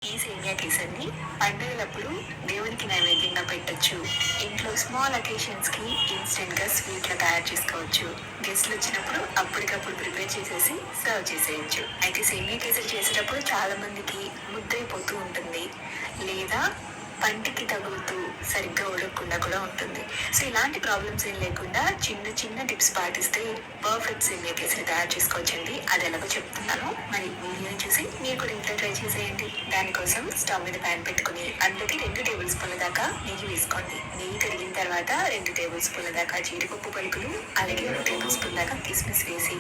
ఈ సేమియా కేసరిని పండుగలప్పుడు దేవునికి నైవేద్యంగా పెట్టొచ్చు. ఇంట్లో స్మాల్ అకేషన్స్ కి ఇన్స్టెంట్ గా స్వీట్లు తయారు చేసుకోవచ్చు. గెస్ట్లు వచ్చినప్పుడు అప్పటికప్పుడు ప్రిపేర్ చేసేసి సర్వ్ చేసేయచ్చు. అయితే సేమియా కేసరి చేసేటప్పుడు చాలా మందికి ముద్దైపోతూ ఉంటుంది, లేదా పంటికి తగులుతూ సరిగ్గా ఉడకకుండా కూడా ఉంటుంది. సో ఇలాంటి ప్రాబ్లమ్స్ ఏం లేకుండా చిన్న చిన్న టిప్స్ పాటిస్తే పర్ఫెక్ట్ సేమియా కేసరి తయారు చేసుకోవచ్చండి. అది ఎలాగో చెప్తున్నాను, మరి వీడియోని చూసి మీరు కూడా ఇంట్లో ట్రై చేసేయండి. దానికోసం స్టవ్ మీద ప్యాన్ పెట్టుకుని అందులోకి 2 టేబుల్ స్పూన్ల దాకా నెయ్యి వేసుకోండి. నెయ్యి కరిగిన తర్వాత 2 టేబుల్ స్పూన్ల దాకా జీడిపప్పు పలుకులు, అలాగే 1 టేబుల్ స్పూన్ దాకా కిస్మిస్ వేసి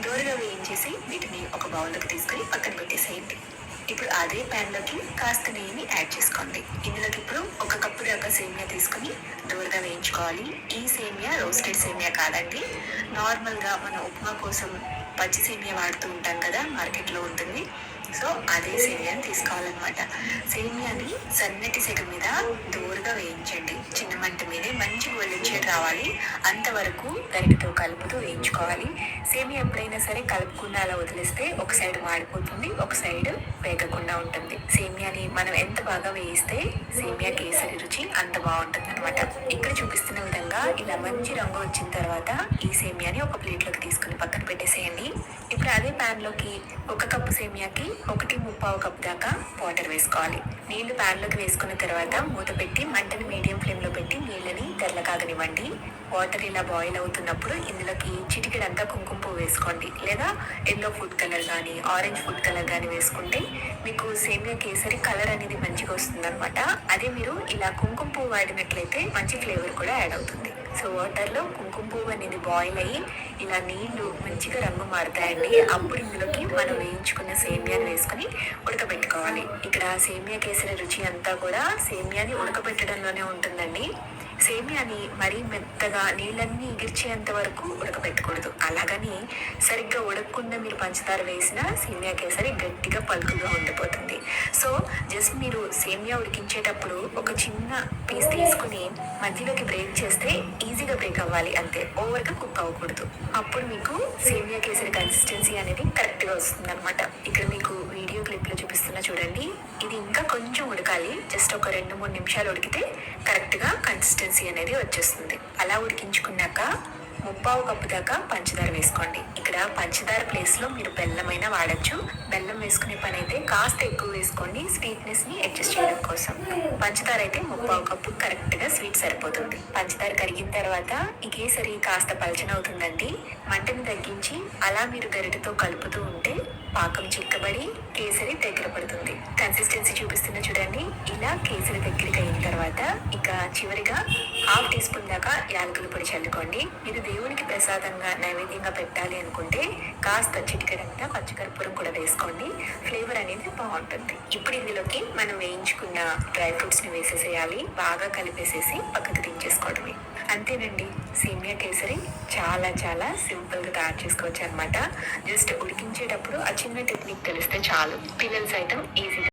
దోరగా వేయించేసి వీటిని ఒక బౌల్లోకి తీసుకుని పక్కన పెట్టేసేయండి. ఇప్పుడు అదే ప్యాన్లోకి కాస్త నెయ్యిని యాడ్ చేసుకోండి. ఇందులోకి ఇప్పుడు 1 కప్పు దాకా సేమియా తీసుకుని దూరగా వేయించుకోవాలి. ఈ సేమియా రోస్టెడ్ సేమియా కాదండి, నార్మల్గా మన ఉప్మా కోసం పచ్చి సేమియా వాడుతూ ఉంటాం కదా, మార్కెట్లో ఉంటుంది. సో అదే సేమియాని తీసుకోవాలన్నమాట. సేమియాని సన్నటి సెగ మీద దూరగా వేయించండి. చిన్న మంట మీదే మంచి గోల్డెన్ షేడ్ రావాలి, అంతవరకు గరిటెతో కలుపుతూ వేయించుకోవాలి. సేమియా ఎప్పుడైనా సరే కలుపుకుండా అలా వదిలేస్తే ఒక సైడ్ మాడిపోతుంది, ఒక సైడ్ వేగకుండా ఉంటుంది. సేమియాని మనం ఎంత బాగా వేయిస్తే సేమియా కేసరి రుచి అంత బాగుంటుంది అనమాట. ఇక్కడ చూపిస్తున్న విధంగా ఇలా మంచి రంగు వచ్చిన తర్వాత ఈ సేమియాని ఒక ప్లేట్లోకి తీసుకుని పక్కన పెట్టేసేయండి. ఇప్పుడు అదే ప్యాన్లోకి 1 కప్పు సేమియాకి 1.25 కప్పు దాకా వాటర్ వేసుకోవాలి. నీళ్లు ప్యాన్లోకి వేసుకున్న తర్వాత మూత పెట్టి మంటని మీడియం ఫ్లేమ్లో పెట్టి నీళ్ళని తెల్లకాగనివ్వండి. వాటర్ ఇలా బాయిల్ అవుతున్నప్పుడు ఇందులోకి చిటికెడంతా కుంకుమ పువ్వు వేసుకోండి, లేదా ఎల్లో ఫుడ్ కలర్ కానీ ఆరెంజ్ ఫుడ్ కలర్ కానీ వేసుకుంటే మీకు సేమియా కేసరి కలర్ అనేది మంచిగా వస్తుంది అనమాట. అదే మీరు ఇలా కుంకుమ పువ్వు వాడినట్లయితే మంచి ఫ్లేవర్ కూడా యాడ్ అవుతుంది. సో వాటర్లో కుంకుమ పువ్వు అనేది బాయిల్ అయ్యి ఇలా నీళ్లు మంచిగా రంగు మారుతాయండి. అప్పుడు ఇందులోకి మనం వేయించుకున్న సేమియాని వేసుకుని ఉడకబెట్టుకోవాలి. ఇక్కడ సేమియా కేసరి రుచి అంతా కూడా సేమియాని ఉడకబెట్టడంలోనే ఉంటుందండి. సేమియాని మరీ మెత్తగా నీళ్ళన్నీ ఎగిర్చేంత వరకు ఉడకబెట్టకూడదు. అలాగని సరిగ్గా ఉడకకుండా మీరు పంచదార వేసినా సేమియా కేసరి గట్టిగా పలుకుగా ఉండిపోతుంది. సో జస్ట్ మీరు సేమియా ఉడికించేటప్పుడు ఒక చిన్న పీస్ తీసుకుని మధ్యలోకి బ్రేక్ చేస్తే ఈజీగా బ్రేక్ అవ్వాలి, అంతే. ఓవర్గా కుక్ అవ్వకూడదు. అప్పుడు మీకు సేమియా కేసరి కన్సిస్టెన్సీ అనేది కరెక్ట్గా వస్తుంది అనమాట. ఇక్కడ మీకు వీడియో క్లిప్లో చూపిస్తున్నా చూడండి. ఇది ఇంకా కొంచెం ఉడకాలి, జస్ట్ ఒక 2-3 నిమిషాలు ఉడికితే కరెక్ట్గా కన్సిస్టెన్సీ అనేది వచ్చేస్తుంది. అలా ఉడికించుకున్నాక 1/2 కప్పు దాకా పంచదార వేసుకోండి. ఇక్కడ పంచదార ప్లేస్లో మీరు బెల్లమైనా వాడచ్చు. బెల్లం వేసుకునే పని అయితే కాస్త ఎక్కువ వేసుకోండి, స్వీట్నెస్ని అడ్జస్ట్ చేయడం కోసం. పంచదార అయితే 1/2 కప్పు కరెక్ట్గా స్వీట్ సరిపోతుంది. పంచదార కరిగిన తర్వాత ఈ కేసరి కాస్త పలచనవుతుందండి. మంటని తగ్గించి అలా మీరు గరిటెతో కలుపుతూ ఉంటే పాకం చిక్కబడి కేసరి దగ్గర పడుతుంది. కన్సిస్టెన్సీ చూపిస్తున్న చూడండి. ఇలా కేసరి దగ్గరికి అయిన తర్వాత ఇక చివరిగా 1/2 టీ స్పూన్ దాకా యాలకుల పొడి చల్లుకోండి. మీరు దేవునికి ప్రసాదంగా నైవేద్యంగా పెట్టాలి అనుకుంటే కాస్త చిటికెడంతా పచ్చికర్పూరం కూడా వేసుకోండి, ఫ్లేవర్ అనేది బాగుంటుంది. ఇప్పుడు ఇందులోకి మనం వేయించుకున్న డ్రై ఫ్రూట్స్ ని వేసేసేయాలి. బాగా కలిపేసేసి పక్కకు దించేసుకోవడమే. అంతేనండి, సేమియా కేసరి చాలా చాలా సింపుల్ గా తయారు చేసుకోవచ్చు అనమాట. జస్ట్ ఉడికించేటప్పుడు ఆ చిన్న టెక్నిక్ తెలిస్తే చాలు, పిల్లలు సైతం ఈజీగా